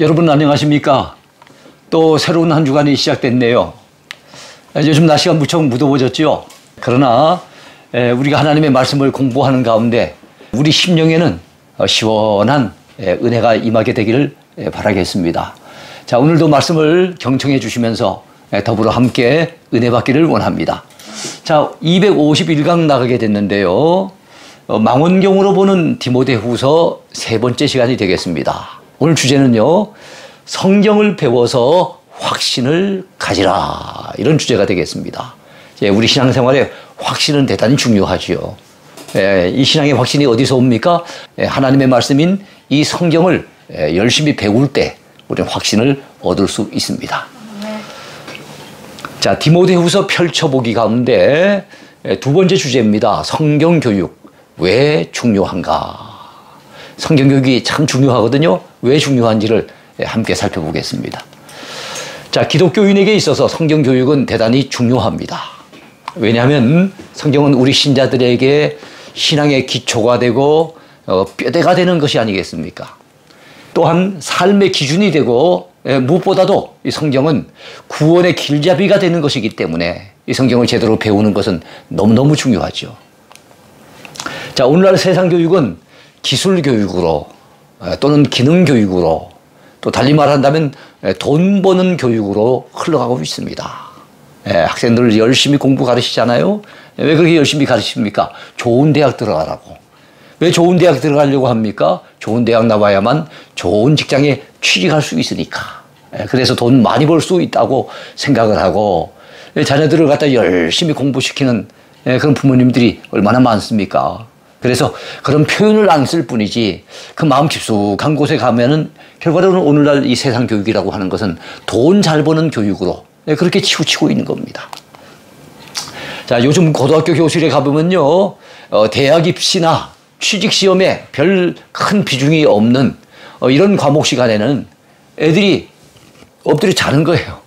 여러분 안녕하십니까? 또 새로운 한 주간이 시작됐네요. 요즘 날씨가 무척 무더워졌죠. 그러나 우리가 하나님의 말씀을 공부하는 가운데 우리 심령에는 시원한 은혜가 임하게 되기를 바라겠습니다. 자, 오늘도 말씀을 경청해 주시면서 더불어 함께 은혜 받기를 원합니다. 자, 251강 나가게 됐는데요. 망원경으로 보는 디모데후서 세 번째 시간이 되겠습니다. 오늘 주제는요, 성경을 배워서 확신을 가지라, 이런 주제가 되겠습니다. 우리 신앙생활에 확신은 대단히 중요하지요. 이 신앙의 확신이 어디서 옵니까? 하나님의 말씀인 이 성경을 열심히 배울 때 우리는 확신을 얻을 수 있습니다. 자, 디모데후서 펼쳐보기 가운데 두 번째 주제입니다. 성경교육, 왜 중요한가? 성경교육이 참 중요하거든요. 왜 중요한지를 함께 살펴보겠습니다. 자, 기독교인에게 있어서 성경교육은 대단히 중요합니다. 왜냐하면 성경은 우리 신자들에게 신앙의 기초가 되고 뼈대가 되는 것이 아니겠습니까? 또한 삶의 기준이 되고 무엇보다도 이 성경은 구원의 길잡이가 되는 것이기 때문에 이 성경을 제대로 배우는 것은 너무너무 중요하죠. 자, 오늘날 세상 교육은 기술 교육으로 또는 기능 교육으로 또 달리 말한다면 돈 버는 교육으로 흘러가고 있습니다. 학생들 열심히 공부 가르치잖아요. 왜 그렇게 열심히 가르칩니까? 좋은 대학 들어가라고. 왜 좋은 대학 들어가려고 합니까? 좋은 대학 나와야만 좋은 직장에 취직할 수 있으니까. 그래서 돈 많이 벌 수 있다고 생각을 하고 자녀들을 갖다 열심히 공부시키는 그런 부모님들이 얼마나 많습니까? 그래서 그런 표현을 안 쓸 뿐이지 그 마음 깊숙한 곳에 가면은 결과적으로 오늘날 이 세상 교육이라고 하는 것은 돈 잘 버는 교육으로 그렇게 치우치고 있는 겁니다. 자, 요즘 고등학교 교실에 가보면요, 대학 입시나 취직 시험에 별 큰 비중이 없는 이런 과목 시간에는 애들이 엎드려 자는 거예요.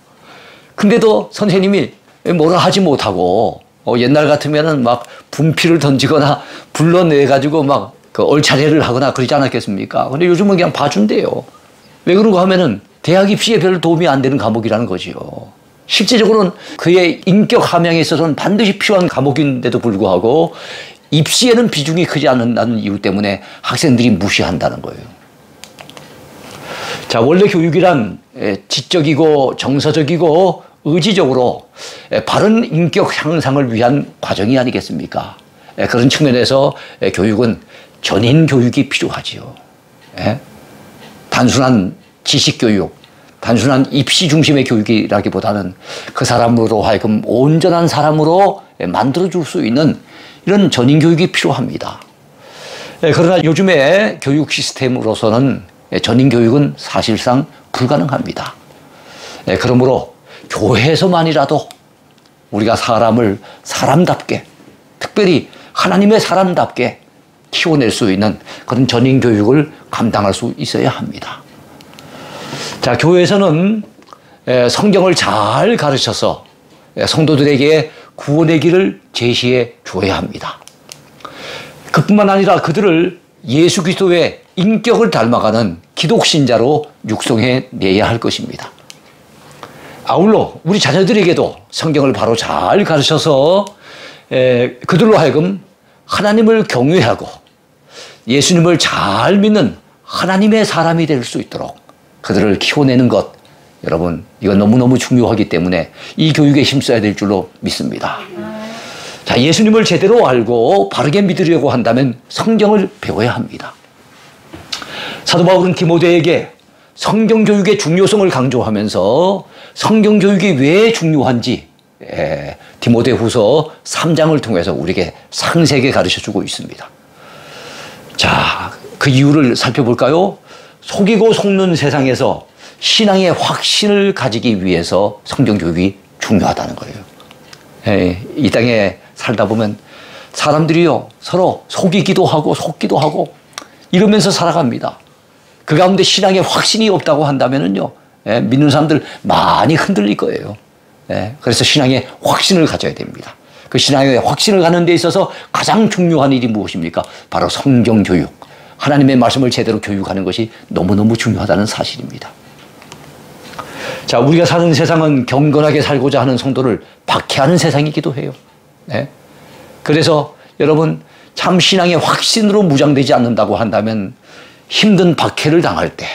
근데도 선생님이 뭐라 하지 못하고 옛날 같으면은 막 분필을 던지거나 불러내가지고 막 그 얼차례를 하거나 그러지 않았겠습니까? 근데 요즘은 그냥 봐준대요. 왜 그런가 하면은 대학 입시에 별 도움이 안 되는 과목이라는 거지요. 실제적으로는 그의 인격 함양에 있어서는 반드시 필요한 과목인데도 불구하고 입시에는 비중이 크지 않는다는 이유 때문에 학생들이 무시한다는 거예요. 자, 원래 교육이란 지적이고 정서적이고 의지적으로 바른 인격 향상을 위한 과정이 아니겠습니까? 그런 측면에서 교육은 전인 교육이 필요하지요. 단순한 지식 교육, 단순한 입시 중심의 교육이라기보다는 그 사람으로 하여금 온전한 사람으로 만들어줄 수 있는 이런 전인 교육이 필요합니다. 그러나 요즘의 교육 시스템으로서는 전인 교육은 사실상 불가능합니다. 그러므로 교회에서만이라도 우리가 사람을 사람답게, 특별히 하나님의 사람답게 키워낼 수 있는 그런 전인 교육을 감당할 수 있어야 합니다. 자, 교회에서는 성경을 잘 가르쳐서 성도들에게 구원의 길을 제시해 줘야 합니다. 그뿐만 아니라 그들을 예수 그리스도의 인격을 닮아가는 기독신자로 육성해 내야 할 것입니다. 아울러 우리 자녀들에게도 성경을 바로 잘 가르쳐서 그들로 하여금 하나님을 경외하고 예수님을 잘 믿는 하나님의 사람이 될 수 있도록 그들을 키워내는 것, 여러분, 이건 너무너무 중요하기 때문에 이 교육에 힘써야 될 줄로 믿습니다. 자, 예수님을 제대로 알고 바르게 믿으려고 한다면 성경을 배워야 합니다. 사도 바울은 디모데에게 성경 교육의 중요성을 강조하면서 성경 교육이 왜 중요한지 디모데후서 3장을 통해서 우리에게 상세하게 가르쳐주고 있습니다. 자, 그 이유를 살펴볼까요? 속이고 속는 세상에서 신앙의 확신을 가지기 위해서 성경 교육이 중요하다는 거예요. 이 땅에 살다 보면 사람들이요, 서로 속이기도 하고 속기도 하고 이러면서 살아갑니다. 그 가운데 신앙의 확신이 없다고 한다면요, 믿는 사람들 많이 흔들릴 거예요. 그래서 신앙의 확신을 가져야 됩니다. 그 신앙의 확신을 갖는 데 있어서 가장 중요한 일이 무엇입니까? 바로 성경 교육, 하나님의 말씀을 제대로 교육하는 것이 너무너무 중요하다는 사실입니다. 자, 우리가 사는 세상은 경건하게 살고자 하는 성도를 박해하는 세상이기도 해요. 네? 그래서 여러분, 참 신앙의 확신으로 무장되지 않는다고 한다면 힘든 박해를 당할 때,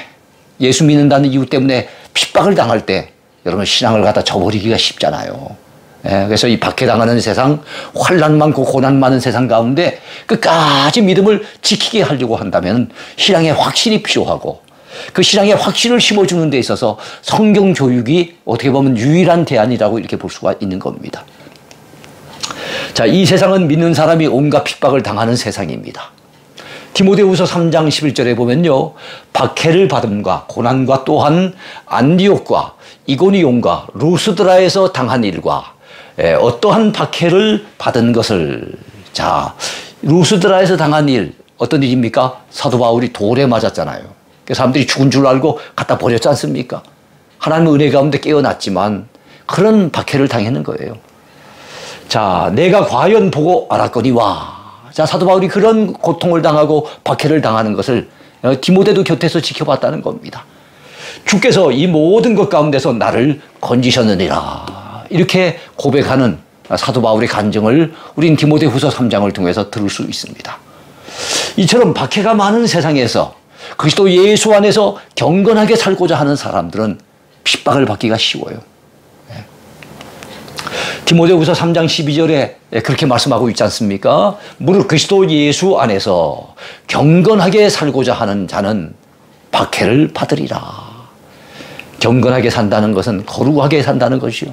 예수 믿는다는 이유 때문에 핍박을 당할 때 여러분 신앙을 갖다 저버리기가 쉽잖아요. 그래서 이 박해당하는 세상, 환난 많고 고난 많은 세상 가운데 끝까지 믿음을 지키게 하려고 한다면 신앙의 확신이 필요하고, 그 신앙의 확신을 심어주는 데 있어서 성경 교육이 어떻게 보면 유일한 대안이라고 이렇게 볼 수가 있는 겁니다. 자, 이 세상은 믿는 사람이 온갖 핍박을 당하는 세상입니다. 디모데후서 3장 11절에 보면요, 박해를 받음과 고난과 또한 안디옥과 이고니온과 루스드라에서 당한 일과 어떠한 박해를 받은 것을, 자, 루스드라에서 당한 일, 어떤 일입니까? 사도 바울이 돌에 맞았잖아요. 사람들이 죽은 줄 알고 갖다 버렸지 않습니까? 하나님의 은혜 가운데 깨어났지만 그런 박해를 당했는 거예요. 자, 내가 과연 보고 알았거니와. 자, 사도 바울이 그런 고통을 당하고 박해를 당하는 것을 디모데도 곁에서 지켜봤다는 겁니다. 주께서 이 모든 것 가운데서 나를 건지셨느니라. 이렇게 고백하는 사도 바울의 간증을 우린 디모데후서 3장을 통해서 들을 수 있습니다. 이처럼 박해가 많은 세상에서 그리스도 예수 안에서 경건하게 살고자 하는 사람들은 핍박을 받기가 쉬워요. 디모데후서 3장 12절에 그렇게 말씀하고 있지 않습니까? 무릇 그리스도 예수 안에서 경건하게 살고자 하는 자는 박해를 받으리라. 경건하게 산다는 것은 거룩하게 산다는 것이요.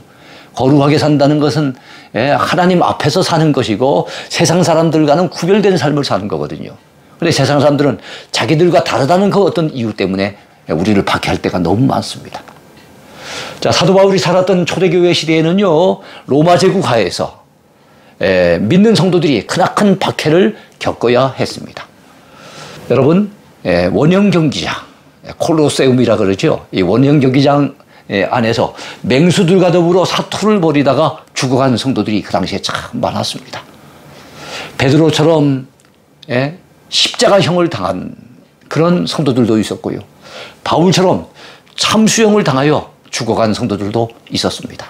거룩하게 산다는 것은 하나님 앞에서 사는 것이고 세상 사람들과는 구별된 삶을 사는 거거든요. 그런데 세상 사람들은 자기들과 다르다는 그 어떤 이유 때문에 우리를 박해할 때가 너무 많습니다. 자, 사도 바울이 살았던 초대교회 시대에는요, 로마 제국 하에서 믿는 성도들이 크나큰 박해를 겪어야 했습니다. 여러분, 원형 경기장, 콜로세움이라 그러죠. 이 원형 경기장 안에서 맹수들과 더불어 사투를 벌이다가 죽어간 성도들이 그 당시에 참 많았습니다. 베드로처럼 십자가형을 당한 그런 성도들도 있었고요. 바울처럼 참수형을 당하여 죽어간 성도들도 있었습니다.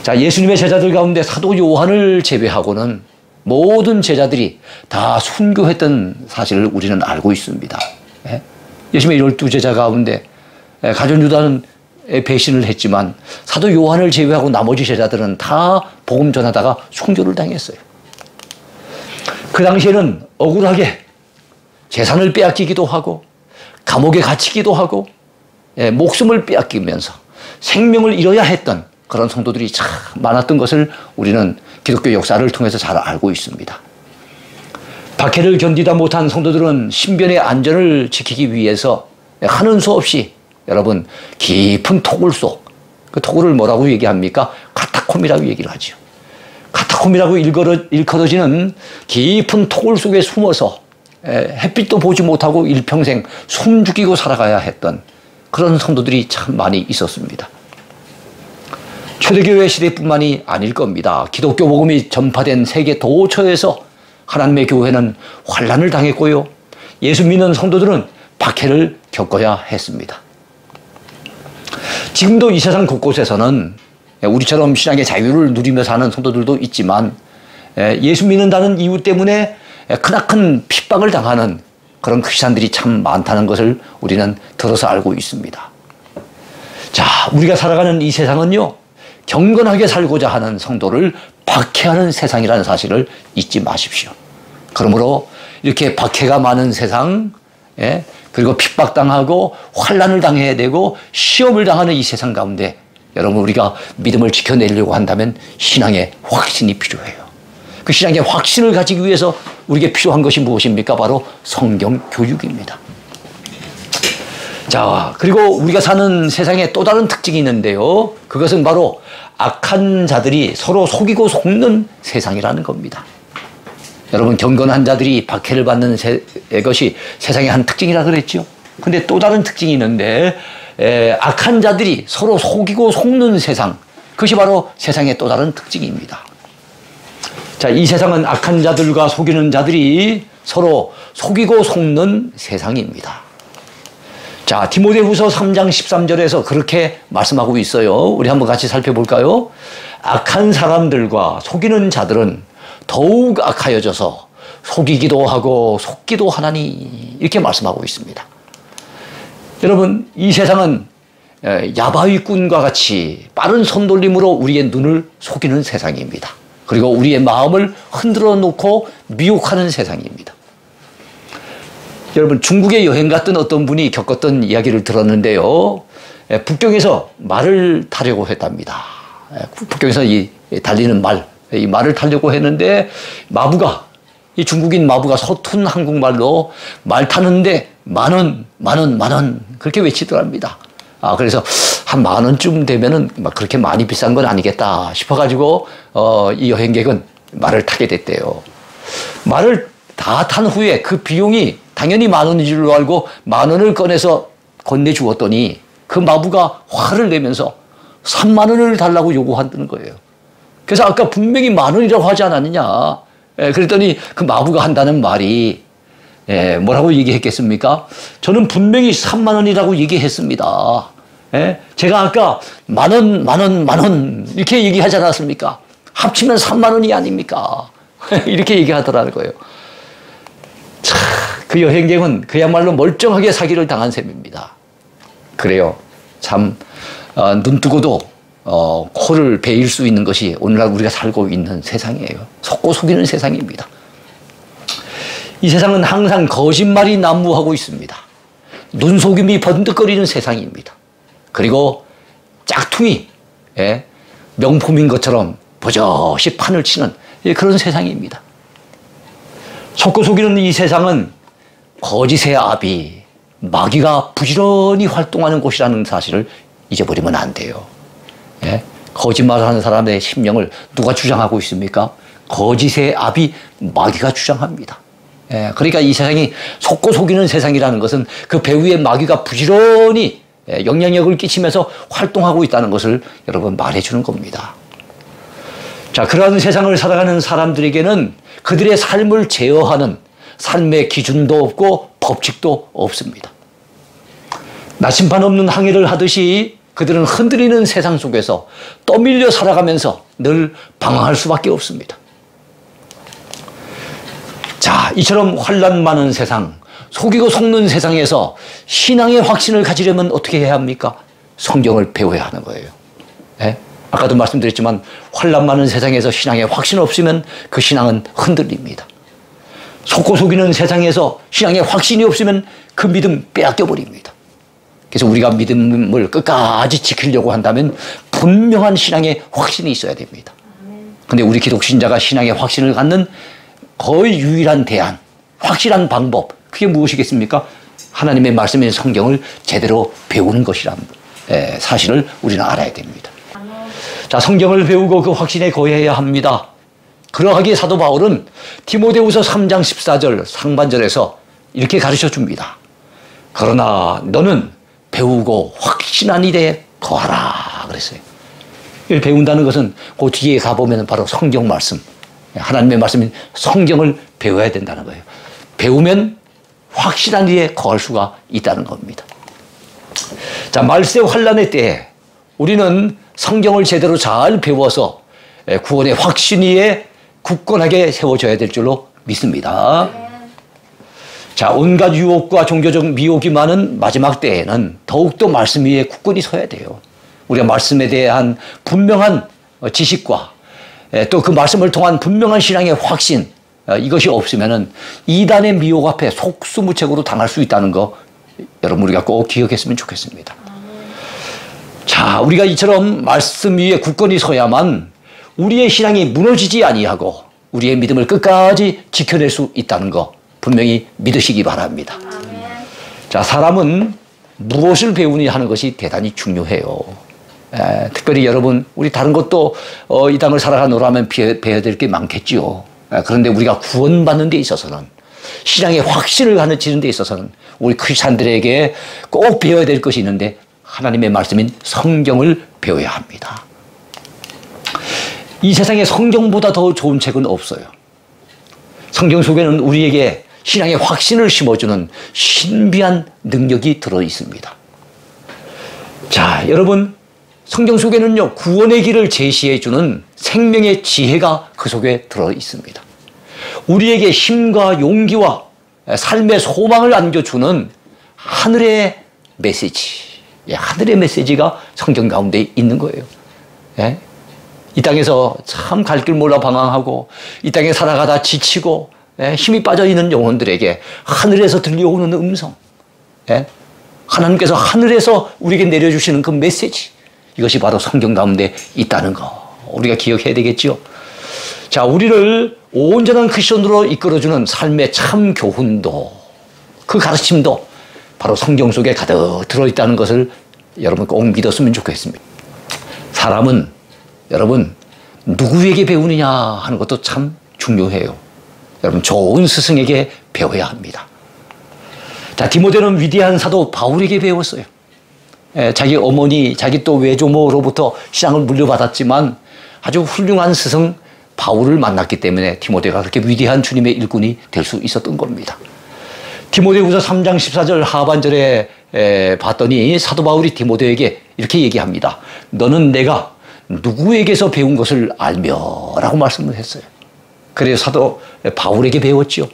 자, 예수님의 제자들 가운데 사도 요한을 제외하고는 모든 제자들이 다 순교했던 사실을 우리는 알고 있습니다. 예수님의 12제자 가운데 가룟 유다는 배신을 했지만 사도 요한을 제외하고 나머지 제자들은 다 복음 전하다가 순교를 당했어요. 그 당시에는 억울하게 재산을 빼앗기기도 하고 감옥에 갇히기도 하고 목숨을 빼앗기면서 생명을 잃어야 했던 그런 성도들이 참 많았던 것을 우리는 기독교 역사를 통해서 잘 알고 있습니다. 박해를 견디다 못한 성도들은 신변의 안전을 지키기 위해서 하는 수 없이 여러분 깊은 토굴 속, 그 토굴을 뭐라고 얘기합니까? 카타콤이라고 얘기를 하죠. 카타콤이라고 일컬어지는 깊은 토굴 속에 숨어서 햇빛도 보지 못하고 일평생 숨죽이고 살아가야 했던 그런 성도들이 참 많이 있었습니다. 초대교회 시대뿐만이 아닐 겁니다. 기독교 복음이 전파된 세계 도처에서 하나님의 교회는 환난을 당했고요. 예수 믿는 성도들은 박해를 겪어야 했습니다. 지금도 이 세상 곳곳에서는 우리처럼 신앙의 자유를 누리며 사는 성도들도 있지만 예수 믿는다는 이유 때문에 크나큰 핍박을 당하는 그런 크리스찬들이 참 많다는 것을 우리는 들어서 알고 있습니다. 자, 우리가 살아가는 이 세상은요, 경건하게 살고자 하는 성도를 박해하는 세상이라는 사실을 잊지 마십시오. 그러므로 이렇게 박해가 많은 세상, 그리고 핍박당하고 환난을 당해야 되고 시험을 당하는 이 세상 가운데 여러분 우리가 믿음을 지켜내려고 한다면 신앙의 확신이 필요해요. 그 신앙의 확신을 가지기 위해서 우리에게 필요한 것이 무엇입니까? 바로 성경 교육입니다. 자, 그리고 우리가 사는 세상에 또 다른 특징이 있는데요. 그것은 바로 악한 자들이 서로 속이고 속는 세상이라는 겁니다. 여러분, 경건한 자들이 박해를 받는 것이 세상의 한 특징이라 그랬죠. 근데 또 다른 특징이 있는데 악한 자들이 서로 속이고 속는 세상, 그것이 바로 세상의 또 다른 특징입니다. 자, 이 세상은 악한 자들과 속이는 자들이 서로 속이고 속는 세상입니다. 자, 디모데후서 3장 13절에서 그렇게 말씀하고 있어요. 우리 한번 같이 살펴볼까요? 악한 사람들과 속이는 자들은 더욱 악하여져서 속이기도 하고 속기도 하나니, 이렇게 말씀하고 있습니다. 여러분, 이 세상은 야바위꾼과 같이 빠른 손놀림으로 우리의 눈을 속이는 세상입니다. 그리고 우리의 마음을 흔들어 놓고 미혹하는 세상입니다. 여러분, 중국에 여행 갔던 어떤 분이 겪었던 이야기를 들었는데요. 북경에서 말을 타려고 했답니다. 북경에서 이 달리는 말, 이 말을 타려고 했는데 마부가, 이 중국인 마부가 서툰 한국말로 말 타는데 10,000원, 10,000원, 10,000원 그렇게 외치더랍니다. 그래서 한 10,000원쯤 되면은 막 그렇게 많이 비싼 건 아니겠다 싶어가지고 이 여행객은 말을 타게 됐대요. 말을 다 탄 후에 그 비용이 당연히 10,000원인 줄로 알고 10,000원을 꺼내서 건네주었더니 그 마부가 화를 내면서 30,000원을 달라고 요구한다는 거예요. 그래서 아까 분명히 10,000원이라고 하지 않았느냐. 그랬더니 그 마부가 한다는 말이 뭐라고 얘기했겠습니까? 저는 분명히 30,000원이라고 얘기했습니다. 제가 아까 10,000원, 10,000원, 10,000원 이렇게 얘기하지 않았습니까? 합치면 30,000원이 아닙니까? 이렇게 얘기하더라는 거예요. 참, 그 여행객은 그야말로 멀쩡하게 사기를 당한 셈입니다. 그래요. 참 눈 뜨고도 코를 베일 수 있는 것이 오늘날 우리가 살고 있는 세상이에요. 속고 속이는 세상입니다. 이 세상은 항상 거짓말이 난무하고 있습니다. 눈속임이 번득거리는 세상입니다. 그리고 짝퉁이 명품인 것처럼 버젓이 판을 치는 그런 세상입니다. 속고 속이는 이 세상은 거짓의 압이, 마귀가 부지런히 활동하는 곳이라는 사실을 잊어버리면 안 돼요. 거짓말을 하는 사람의 심령을 누가 주장하고 있습니까? 거짓의 압이 마귀가 주장합니다. 그러니까 이 세상이 속고 속이는 세상이라는 것은 그 배후에 마귀가 부지런히 영향력을 끼치면서 활동하고 있다는 것을 여러분 말해주는 겁니다. 자, 그러한 세상을 살아가는 사람들에게는 그들의 삶을 제어하는 삶의 기준도 없고 법칙도 없습니다. 나침반 없는 항해를 하듯이 그들은 흔들리는 세상 속에서 떠밀려 살아가면서 늘 방황할 수밖에 없습니다. 자, 이처럼 환난 많은 세상, 속이고 속는 세상에서 신앙의 확신을 가지려면 어떻게 해야 합니까? 성경을 배워야 하는 거예요. 아까도 말씀드렸지만 환난 많은 세상에서 신앙의 확신 없으면 그 신앙은 흔들립니다. 속고 속이는 세상에서 신앙의 확신이 없으면 그 믿음 빼앗겨 버립니다. 그래서 우리가 믿음을 끝까지 지키려고 한다면 분명한 신앙의 확신이 있어야 됩니다. 근데 우리 기독신자가 신앙의 확신을 갖는 거의 유일한 대안, 확실한 방법, 그게 무엇이겠습니까? 하나님의 말씀인 성경을 제대로 배우는 것이라는 사실을 우리는 알아야 됩니다. 자, 성경을 배우고 그 확신에 거해야 합니다. 그러하기에 사도 바울은 디모데후서 3장 14절 상반절에서 이렇게 가르쳐 줍니다. 그러나 너는 배우고 확신한 일에 거하라 그랬어요. 이걸 배운다는 것은 그 뒤에 가보면 바로 성경 말씀, 하나님의 말씀인 성경을 배워야 된다는 거예요. 배우면 확실한 일에 거할 수가 있다는 겁니다. 자, 말세 환란의 때에 우리는 성경을 제대로 잘 배워서 구원의 확신 위에 굳건하게 세워져야 될 줄로 믿습니다. 자, 온갖 유혹과 종교적 미혹이 많은 마지막 때에는 더욱더 말씀 위에 굳건히 서야 돼요. 우리가 말씀에 대한 분명한 지식과 또 그 말씀을 통한 분명한 신앙의 확신, 이것이 없으면은 이단의 미혹 앞에 속수무책으로 당할 수 있다는 거 여러분 우리가 꼭 기억했으면 좋겠습니다. 자, 우리가 이처럼 말씀 위에 굳건히 서야만 우리의 신앙이 무너지지 아니하고 우리의 믿음을 끝까지 지켜낼 수 있다는 거 분명히 믿으시기 바랍니다. 자, 사람은 무엇을 배우니 하는 것이 대단히 중요해요. 특별히 여러분, 우리 다른 것도 이 땅을 살아가노라면 배워야 될 게 많겠지요. 그런데 우리가 구원받는 데 있어서는, 신앙의 확신을 가지는 데 있어서는 우리 크리스찬들에게 꼭 배워야 될 것이 있는데 하나님의 말씀인 성경을 배워야 합니다. 이 세상에 성경보다 더 좋은 책은 없어요. 성경 속에는 우리에게 신앙의 확신을 심어주는 신비한 능력이 들어 있습니다. 자, 여러분, 성경 속에는요, 구원의 길을 제시해주는 생명의 지혜가 그 속에 들어 있습니다. 우리에게 힘과 용기와 삶의 소망을 안겨주는 하늘의 메시지, 하늘의 메시지가 성경 가운데 있는 거예요. 예? 이 땅에서 참 갈 길 몰라 방황하고 이 땅에 살아가다 지치고 힘이 빠져 있는 영혼들에게 하늘에서 들려오는 음성, 하나님께서 하늘에서 우리에게 내려주시는 그 메시지, 이것이 바로 성경 가운데 있다는 거 우리가 기억해야 되겠죠. 자, 우리를 온전한 크리스천으로 이끌어주는 삶의 참 교훈도, 그 가르침도 바로 성경 속에 가득 들어있다는 것을 여러분 꼭 믿었으면 좋겠습니다. 사람은 여러분 누구에게 배우느냐 하는 것도 참 중요해요. 여러분 좋은 스승에게 배워야 합니다. 자, 디모데는 위대한 사도 바울에게 배웠어요. 자기 어머니, 자기 또 외조모로부터 신앙을 물려받았지만 아주 훌륭한 스승 바울을 만났기 때문에 디모데가 그렇게 위대한 주님의 일꾼이 될 수 있었던 겁니다. 디모데후서 3장 14절 하반절에 봤더니 사도 바울이 디모데에게 이렇게 얘기합니다. 너는 내가 누구에게서 배운 것을 알며 라고 말씀을 했어요. 그래서 사도 바울에게 배웠죠.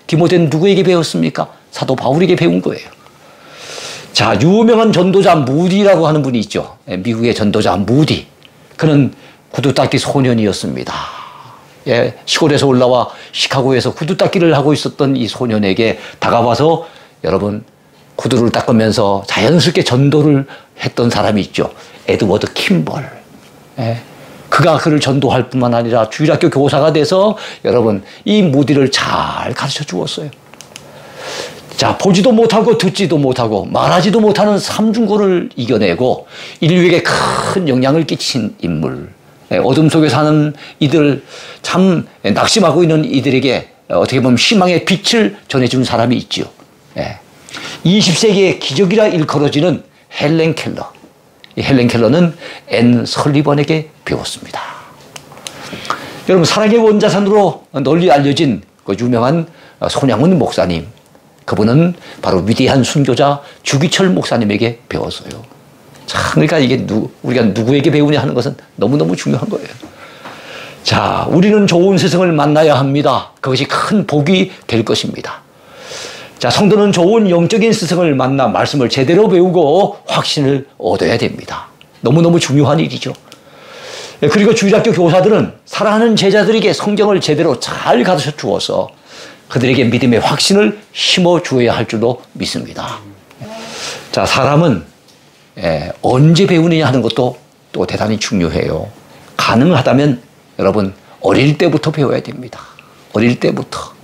디모데는 누구에게 배웠습니까? 사도 바울에게 배운 거예요. 자, 유명한 전도자 무디라고 하는 분이 있죠. 미국의 전도자 무디. 그는 구두닦이 소년이었습니다. 시골에서 올라와 시카고에서 구두닦이를 하고 있었던 이 소년에게 다가와서 여러분 구두를 닦으면서 자연스럽게 전도를 했던 사람이 있죠. 에드워드 킴벌. 그가 그를 전도할 뿐만 아니라 주일학교 교사가 돼서 여러분 이 무디를 잘 가르쳐 주었어요. 자, 보지도 못하고 듣지도 못하고 말하지도 못하는 삼중고를 이겨내고 인류에게 큰 영향을 끼친 인물. 어둠 속에 사는 이들, 참 낙심하고 있는 이들에게 어떻게 보면 희망의 빛을 전해주는 사람이 있죠. 20세기의 기적이라 일컬어지는 헬렌 켈러. 이 헬렌 켈러는 앤 설리번에게 배웠습니다. 여러분, 사랑의 원자산으로 널리 알려진 그 유명한 손양훈 목사님, 그분은 바로 위대한 순교자 주기철 목사님에게 배웠어요. 참, 그러니까 이게 우리가 누구에게 배우냐 하는 것은 너무너무 중요한 거예요. 자, 우리는 좋은 스승을 만나야 합니다. 그것이 큰 복이 될 것입니다. 자, 성도는 좋은 영적인 스승을 만나 말씀을 제대로 배우고 확신을 얻어야 됩니다. 너무너무 중요한 일이죠. 그리고 주일학교 교사들은 사랑하는 제자들에게 성경을 제대로 잘 가르쳐 주어서 그들에게 믿음의 확신을 심어 주어야 할 줄로 믿습니다. 자, 사람은 언제 배우느냐 하는 것도 또 대단히 중요해요. 가능하다면 여러분 어릴 때부터 배워야 됩니다. 어릴 때부터.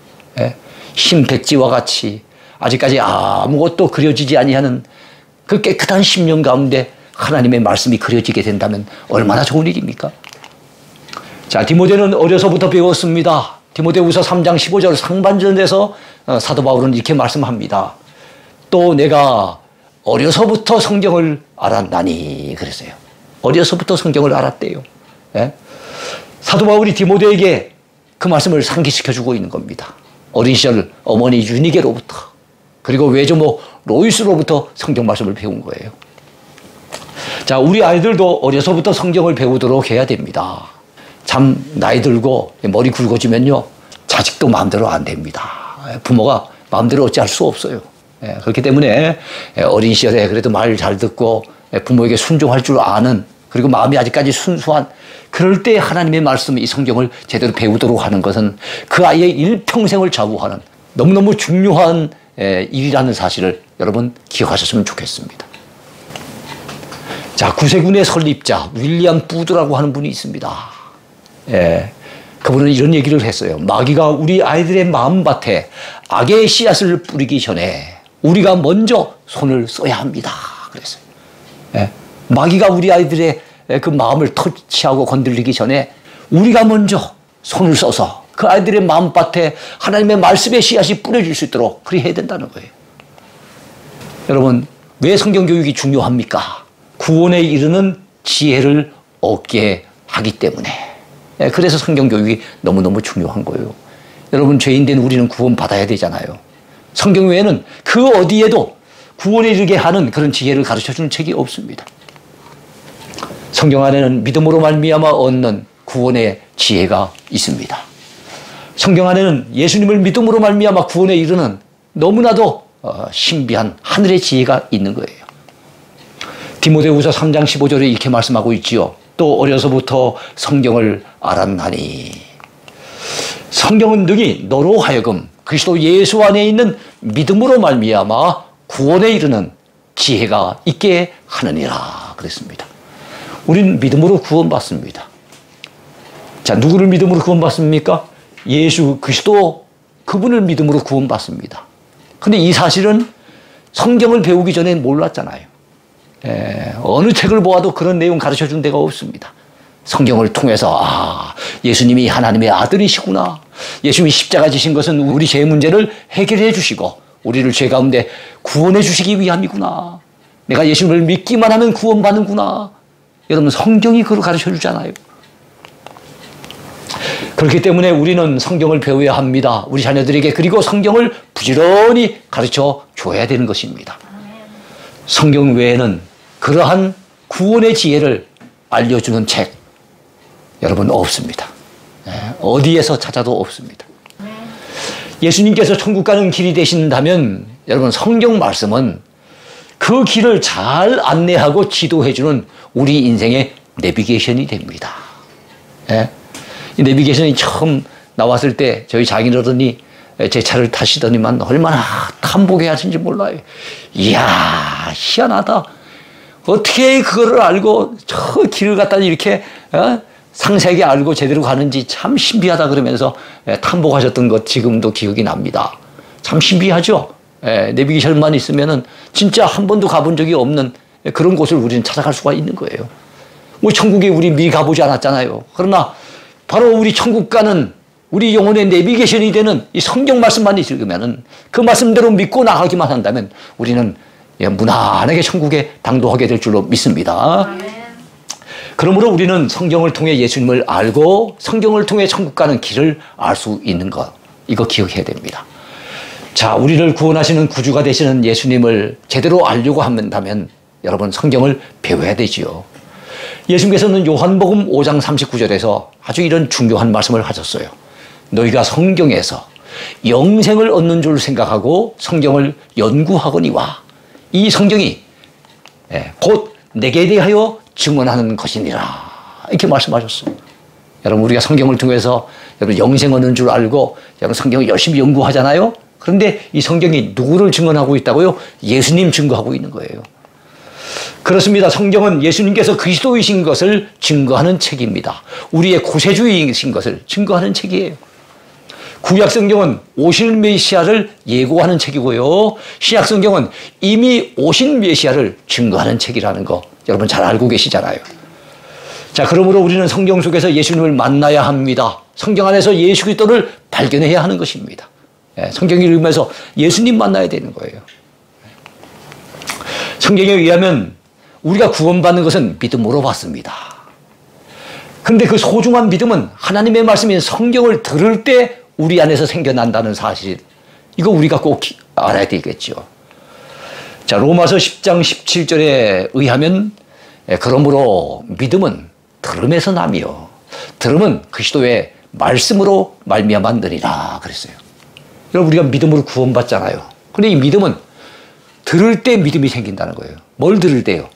신백지와 같이 아직까지 아무것도 그려지지 아니하는 그 깨끗한 심령 가운데 하나님의 말씀이 그려지게 된다면 얼마나 좋은 일입니까? 자, 디모데는 어려서부터 배웠습니다. 디모데후서 3장 15절 상반절에서 사도 바울은 이렇게 말씀합니다. 또 내가 어려서부터 성경을 알았나니 그랬어요. 어려서부터 성경을 알았대요. 사도 바울이 디모데에게 그 말씀을 상기시켜주고 있는 겁니다. 어린 시절 어머니 유니게로부터 그리고 외조모 로이스로부터 성경 말씀을 배운 거예요. 자, 우리 아이들도 어려서부터 성경을 배우도록 해야 됩니다. 참 나이 들고 머리 굵어지면요 자식도 마음대로 안 됩니다. 부모가 마음대로 어찌할 수 없어요. 그렇기 때문에 어린 시절에 그래도 말 잘 듣고 부모에게 순종할 줄 아는, 그리고 마음이 아직까지 순수한, 그럴 때 하나님의 말씀, 이 성경을 제대로 배우도록 하는 것은 그 아이의 일평생을 좌우하는 너무너무 중요한 일이라는 사실을 여러분 기억하셨으면 좋겠습니다. 자, 구세군의 설립자 윌리엄 부드라고 하는 분이 있습니다. 그분은 이런 얘기를 했어요. 마귀가 우리 아이들의 마음밭에 악의 씨앗을 뿌리기 전에 우리가 먼저 손을 써야 합니다. 그랬어요. 마귀가 우리 아이들의 그 마음을 터치하고 건드리기 전에 우리가 먼저 손을 써서 그 아이들의 마음밭에 하나님의 말씀의 씨앗이 뿌려질 수 있도록 그리 해야 된다는 거예요. 여러분, 왜 성경교육이 중요합니까? 구원에 이르는 지혜를 얻게 하기 때문에. 그래서 성경 교육이 너무너무 중요한 거예요. 여러분, 죄인된 우리는 구원받아야 되잖아요. 성경 외에는 그 어디에도 구원에 이르게 하는 그런 지혜를 가르쳐주는 책이 없습니다. 성경 안에는 믿음으로 말미암아 얻는 구원의 지혜가 있습니다. 성경 안에는 예수님을 믿음으로 말미암아 구원에 이르는 너무나도 신비한 하늘의 지혜가 있는 거예요. 디모데후서 3장 15절에 이렇게 말씀하고 있지요. 또 어려서부터 성경을 알았나니. 성경은 능히 너로 하여금 그리스도 예수 안에 있는 믿음으로 말미암아 구원에 이르는 지혜가 있게 하느니라 그랬습니다. 우리는 믿음으로 구원받습니다. 자, 누구를 믿음으로 구원받습니까? 예수 그리스도, 그분을 믿음으로 구원받습니다. 근데 이 사실은 성경을 배우기 전에 몰랐잖아요. 어느 책을 보아도 그런 내용 가르쳐 준 데가 없습니다. 성경을 통해서 예수님이 하나님의 아들이시구나. 예수님이 십자가 지신 것은 우리 죄 문제를 해결해 주시고 우리를 죄 가운데 구원해 주시기 위함이구나. 내가 예수님을 믿기만 하면 구원받는구나. 여러분, 성경이 그걸 가르쳐 주잖아요. 그렇기 때문에 우리는 성경을 배워야 합니다. 우리 자녀들에게. 그리고 성경을 부지런히 가르쳐 줘야 되는 것입니다. 성경 외에는 그러한 구원의 지혜를 알려주는 책, 여러분, 없습니다. 어디에서 찾아도 없습니다. 예수님께서 천국 가는 길이 되신다면 여러분, 성경 말씀은 그 길을 잘 안내하고 지도해주는 우리 인생의 내비게이션이 됩니다. 이 내비게이션이 처음 나왔을 때 저희 장인어른이 제 차를 타시더니만 얼마나 탐복해 하신지 몰라요. 이야, 희한하다. 어떻게 그거를 알고 저 길을 갖다 이렇게 상세하게 알고 제대로 가는지 참 신비하다 그러면서 탐복하셨던 것 지금도 기억이 납니다. 참 신비하죠. 내비게이션만 있으면은 진짜 한 번도 가본 적이 없는 그런 곳을 우리는 찾아갈 수가 있는 거예요. 뭐 천국에 우리 미리 가보지 않았잖아요. 그러나 바로 우리 천국 가는 우리 영혼의 내비게이션이 되는 이 성경 말씀만 읽으면은 그 말씀대로 믿고 나가기만 한다면 우리는 무난하게 천국에 당도하게 될 줄로 믿습니다. 그러므로 우리는 성경을 통해 예수님을 알고 성경을 통해 천국 가는 길을 알 수 있는 것, 이거 기억해야 됩니다. 자, 우리를 구원하시는 구주가 되시는 예수님을 제대로 알려고 한다면 여러분, 성경을 배워야 되지요. 예수님께서는 요한복음 5장 39절에서 아주 이런 중요한 말씀을 하셨어요. 너희가 성경에서 영생을 얻는 줄 생각하고 성경을 연구하거니와 이 성경이 곧 내게 대하여 증언하는 것이니라. 이렇게 말씀하셨어요. 여러분, 우리가 성경을 통해서 여러분 영생 얻는 줄 알고 여러분 성경을 열심히 연구하잖아요. 그런데 이 성경이 누구를 증언하고 있다고요? 예수님 증거하고 있는 거예요. 그렇습니다. 성경은 예수님께서 그리스도이신 것을 증거하는 책입니다. 우리의 구세주이신 것을 증거하는 책이에요. 구약 성경은 오실 메시아를 예고하는 책이고요. 신약 성경은 이미 오신 메시아를 증거하는 책이라는 거 여러분 잘 알고 계시잖아요. 자, 그러므로 우리는 성경 속에서 예수님을 만나야 합니다. 성경 안에서 예수 그리스도를 발견해야 하는 것입니다. 성경을 읽으면서 예수님 만나야 되는 거예요. 성경에 의하면 우리가 구원받는 것은 믿음으로 받습니다. 그런데 그 소중한 믿음은 하나님의 말씀인 성경을 들을 때 우리 안에서 생겨난다는 사실, 이거 우리가 꼭 알아야 되겠죠. 자, 로마서 10장 17절에 의하면 그러므로 믿음은 들음에서 나며 들음은 그리스도의 말씀으로 말미암아 느리라 그랬어요. 여러분, 우리가 믿음으로 구원받잖아요. 그런데 이 믿음은 들을 때 믿음이 생긴다는 거예요. 뭘 들을 때요?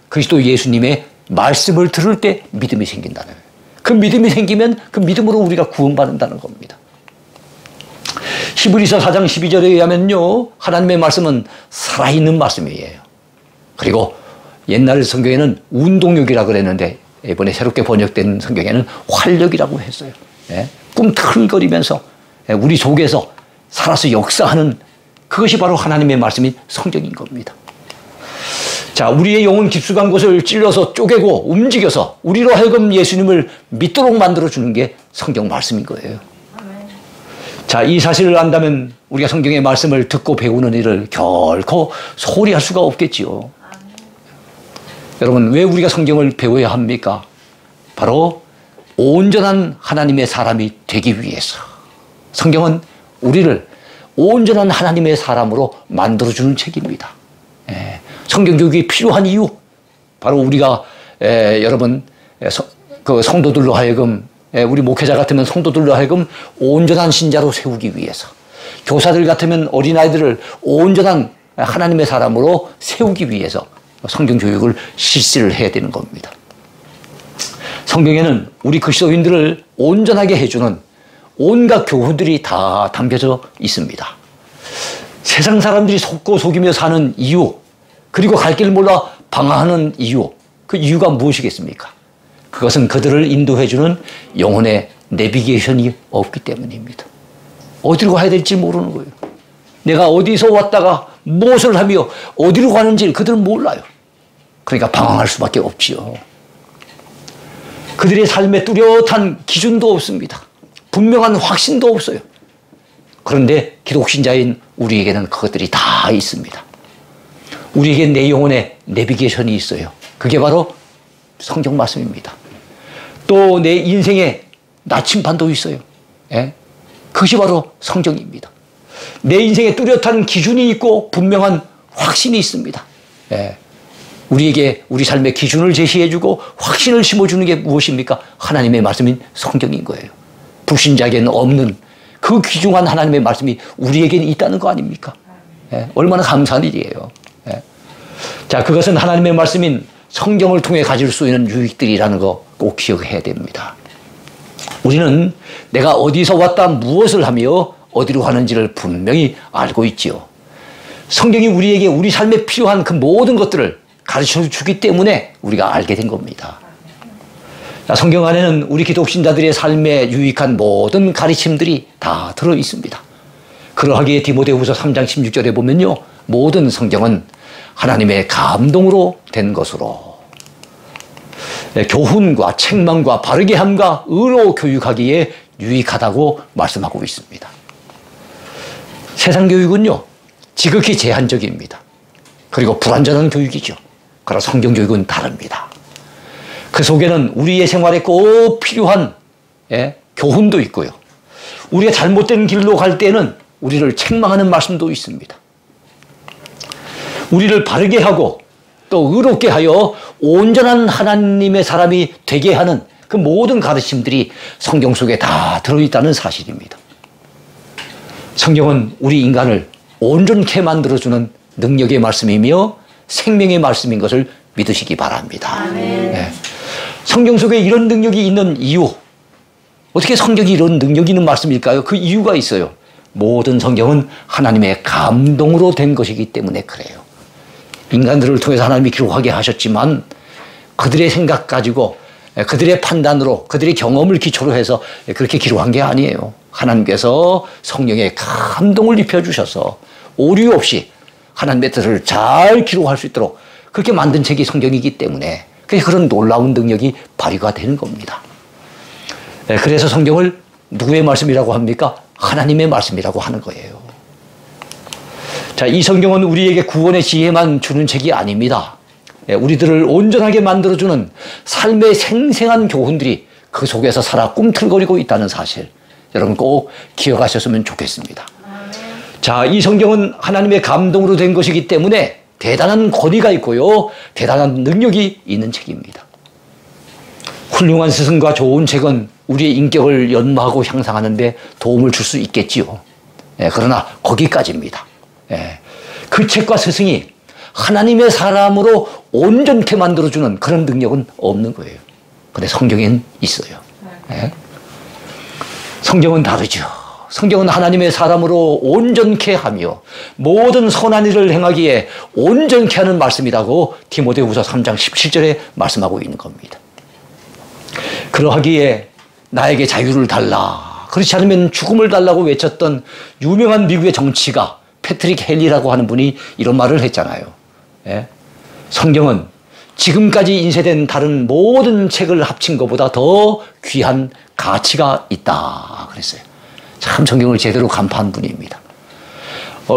그리스도 예수님의 말씀을 들을 때 믿음이 생긴다는 거예요. 그 믿음이 생기면 그 믿음으로 우리가 구원받는다는 겁니다. 히브리서 4장 12절에 의하면요, 하나님의 말씀은 살아있는 말씀이에요. 그리고 옛날 성경에는 운동력이라고 그랬는데 이번에 새롭게 번역된 성경에는 활력이라고 했어요. 꿈틀거리면서 우리 속에서 살아서 역사하는, 그것이 바로 하나님의 말씀인 성경인 겁니다. 자, 우리의 영혼 깊숙한 곳을 찔러서 쪼개고 움직여서 우리로 하여금 예수님을 믿도록 만들어주는 게 성경 말씀인 거예요. 자, 이 사실을 안다면 우리가 성경의 말씀을 듣고 배우는 일을 결코 소홀히 할 수가 없겠지요. 여러분, 왜 우리가 성경을 배워야 합니까? 바로 온전한 하나님의 사람이 되기 위해서. 성경은 우리를 온전한 하나님의 사람으로 만들어주는 책입니다. 성경 교육이 필요한 이유, 바로 우리가 여러분 그 성도들로 하여금, 우리 목회자 같으면 성도들로 하여금 온전한 신자로 세우기 위해서, 교사들 같으면 어린아이들을 온전한 하나님의 사람으로 세우기 위해서 성경 교육을 실시를 해야 되는 겁니다. 성경에는 우리 그리스도인들을 온전하게 해주는 온갖 교훈들이 다 담겨져 있습니다. 세상 사람들이 속고 속이며 사는 이유, 그리고 갈 길을 몰라 방황하는 이유, 그 이유가 무엇이겠습니까? 그것은 그들을 인도해주는 영혼의 내비게이션이 없기 때문입니다. 어디로 가야 될지 모르는 거예요. 내가 어디서 왔다가 무엇을 하며 어디로 가는지 그들은 몰라요. 그러니까 방황할 수밖에 없지요. 그들의 삶에 뚜렷한 기준도 없습니다. 분명한 확신도 없어요. 그런데 기독신자인 우리에게는 그것들이 다 있습니다. 우리에게 내 영혼의 내비게이션이 있어요. 그게 바로 성경 말씀입니다. 또 내 인생의 나침반도 있어요. 그것이 바로 성경입니다. 내 인생에 뚜렷한 기준이 있고 분명한 확신이 있습니다. 우리에게 우리 삶의 기준을 제시해주고 확신을 심어주는 게 무엇입니까? 하나님의 말씀인 성경인 거예요. 불신자에게는 없는 그 귀중한 하나님의 말씀이 우리에게는 있다는 거 아닙니까? 얼마나 감사한 일이에요. 자, 그것은 하나님의 말씀인 성경을 통해 가질 수 있는 유익들이라는 거 꼭 기억해야 됩니다. 우리는 내가 어디서 왔다 무엇을 하며 어디로 가는지를 분명히 알고 있지요. 성경이 우리에게 우리 삶에 필요한 그 모든 것들을 가르쳐 주기 때문에 우리가 알게 된 겁니다. 자, 성경 안에는 우리 기독신자들의 삶에 유익한 모든 가르침들이 다 들어 있습니다. 그러하기에 디모데후서 3장 16절에 보면요, 모든 성경은 하나님의 감동으로 된 것으로 교훈과 책망과 바르게 함과 의로 교육하기에 유익하다고 말씀하고 있습니다. 세상 교육은요, 지극히 제한적입니다. 그리고 불완전한 교육이죠. 그러나 성경 교육은 다릅니다. 그 속에는 우리의 생활에 꼭 필요한 교훈도 있고요. 우리가 잘못된 길로 갈 때는 우리를 책망하는 말씀도 있습니다. 우리를 바르게 하고 또 의롭게 하여 온전한 하나님의 사람이 되게 하는 그 모든 가르침들이 성경 속에 다 들어있다는 사실입니다. 성경은 우리 인간을 온전케 만들어주는 능력의 말씀이며 생명의 말씀인 것을 믿으시기 바랍니다. 성경 속에 이런 능력이 있는 이유, 어떻게 성경이 이런 능력이 있는 말씀일까요? 그 이유가 있어요. 모든 성경은 하나님의 감동으로 된 것이기 때문에 그래요. 인간들을 통해서 하나님이 기록하게 하셨지만 그들의 생각 가지고, 그들의 판단으로, 그들의 경험을 기초로 해서 그렇게 기록한 게 아니에요. 하나님께서 성령의 감동을 입혀주셔서 오류 없이 하나님의 뜻을 잘 기록할 수 있도록 그렇게 만든 책이 성경이기 때문에 그런 놀라운 능력이 발휘가 되는 겁니다. 그래서 성경을 누구의 말씀이라고 합니까? 하나님의 말씀이라고 하는 거예요. 자, 이 성경은 우리에게 구원의 지혜만 주는 책이 아닙니다. 우리들을 온전하게 만들어주는 삶의 생생한 교훈들이 그 속에서 살아 꿈틀거리고 있다는 사실, 여러분 꼭 기억하셨으면 좋겠습니다. 자, 이 성경은 하나님의 감동으로 된 것이기 때문에 대단한 권위가 있고요, 대단한 능력이 있는 책입니다. 훌륭한 스승과 좋은 책은 우리의 인격을 연마하고 향상하는 데 도움을 줄 수 있겠지요. 그러나 거기까지입니다. 그 책과 스승이 하나님의 사람으로 온전케 만들어주는 그런 능력은 없는 거예요. 근데 성경에는 있어요. 성경은 다르죠. 성경은 하나님의 사람으로 온전케 하며 모든 선한 일을 행하기에 온전케 하는 말씀이라고 디모데후서 3장 17절에 말씀하고 있는 겁니다. 그러하기에 나에게 자유를 달라, 그렇지 않으면 죽음을 달라고 외쳤던 유명한 미국의 정치가 패트릭 헨리라고 하는 분이 이런 말을 했잖아요. 성경은 지금까지 인쇄된 다른 모든 책을 합친 것보다 더 귀한 가치가 있다 그랬어요. 참 성경을 제대로 간파한 분입니다.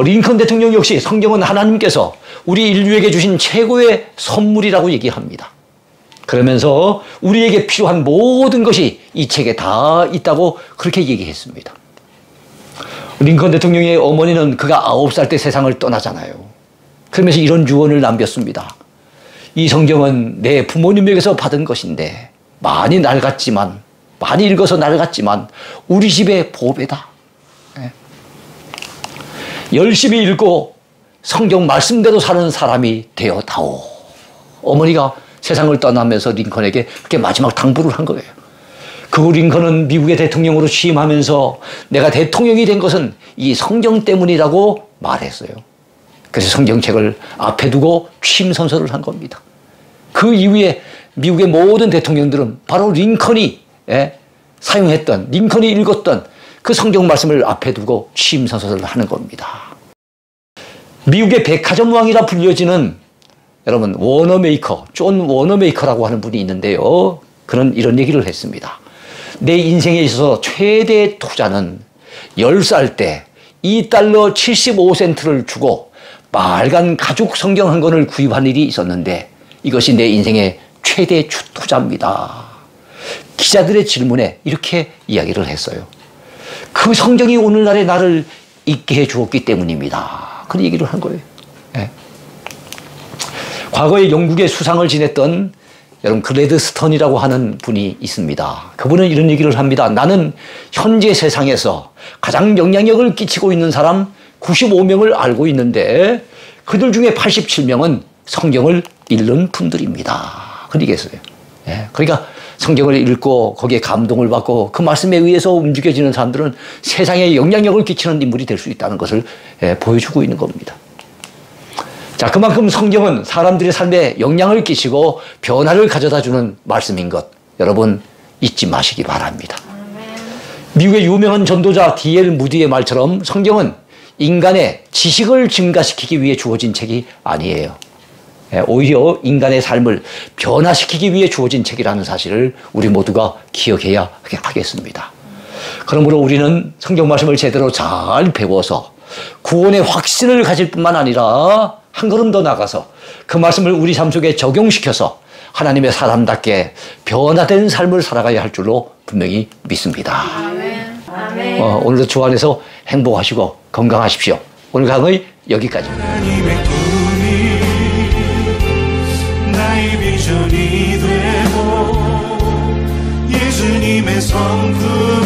링컨 대통령 역시 성경은 하나님께서 우리 인류에게 주신 최고의 선물이라고 얘기합니다. 그러면서 우리에게 필요한 모든 것이 이 책에 다 있다고 그렇게 얘기했습니다. 링컨 대통령의 어머니는 그가 9살 때 세상을 떠나잖아요. 그러면서 이런 유언을 남겼습니다. 이 성경은 내 부모님에게서 받은 것인데 많이 낡았지만, 많이 읽어서 낡았지만 우리 집의 보배다. 열심히 읽고 성경 말씀대로 사는 사람이 되어다오. 어머니가 세상을 떠나면서 링컨에게 그렇게 마지막 당부를 한 거예요. 그 링컨은 미국의 대통령으로 취임하면서 내가 대통령이 된 것은 이 성경 때문이라고 말했어요. 그래서 성경책을 앞에 두고 취임 선서를 한 겁니다. 그 이후에 미국의 모든 대통령들은 바로 링컨이 사용했던, 링컨이 읽었던 그 성경 말씀을 앞에 두고 취임 선서를 하는 겁니다. 미국의 백화점 왕이라 불려지는 여러분 워너메이커, 존 워너메이커라고 하는 분이 있는데요. 그는 이런 얘기를 했습니다. 내 인생에 있어서 최대 투자는 10살 때 $2.75를 주고 빨간 가죽 성경 한 권을 구입한 일이 있었는데 이것이 내 인생의 최대 투자입니다. 기자들의 질문에 이렇게 이야기를 했어요. 그 성경이 오늘날의 나를 있게 해 주었기 때문입니다. 그런 얘기를 한 거예요. 네. 과거에 영국의 수상을 지냈던 여러분 글래드스턴이라고 하는 분이 있습니다. 그분은 이런 얘기를 합니다. 나는 현재 세상에서 가장 영향력을 끼치고 있는 사람 95명을 알고 있는데 그들 중에 87명은 성경을 읽는 분들입니다. 그런 얘기했어요. 예, 그러니까 성경을 읽고 거기에 감동을 받고 그 말씀에 의해서 움직여지는 사람들은 세상에 영향력을 끼치는 인물이 될 수 있다는 것을 보여주고 있는 겁니다. 자, 그만큼 성경은 사람들의 삶에 영향을 끼치고 변화를 가져다주는 말씀인 것 여러분 잊지 마시기 바랍니다. 미국의 유명한 전도자 D.L. 무디의 말처럼 성경은 인간의 지식을 증가시키기 위해 주어진 책이 아니에요. 오히려 인간의 삶을 변화시키기 위해 주어진 책이라는 사실을 우리 모두가 기억해야 하겠습니다. 그러므로 우리는 성경 말씀을 제대로 잘 배워서 구원의 확신을 가질 뿐만 아니라 한 걸음 더 나가서 그 말씀을 우리 삶 속에 적용시켜서 하나님의 사람답게 변화된 삶을 살아가야 할 줄로 분명히 믿습니다. 아멘. 아멘. 오늘도 주 안에서 행복하시고 건강하십시오. 오늘 강의 여기까지입니다. 나의 비전이 되고 예수님의 성품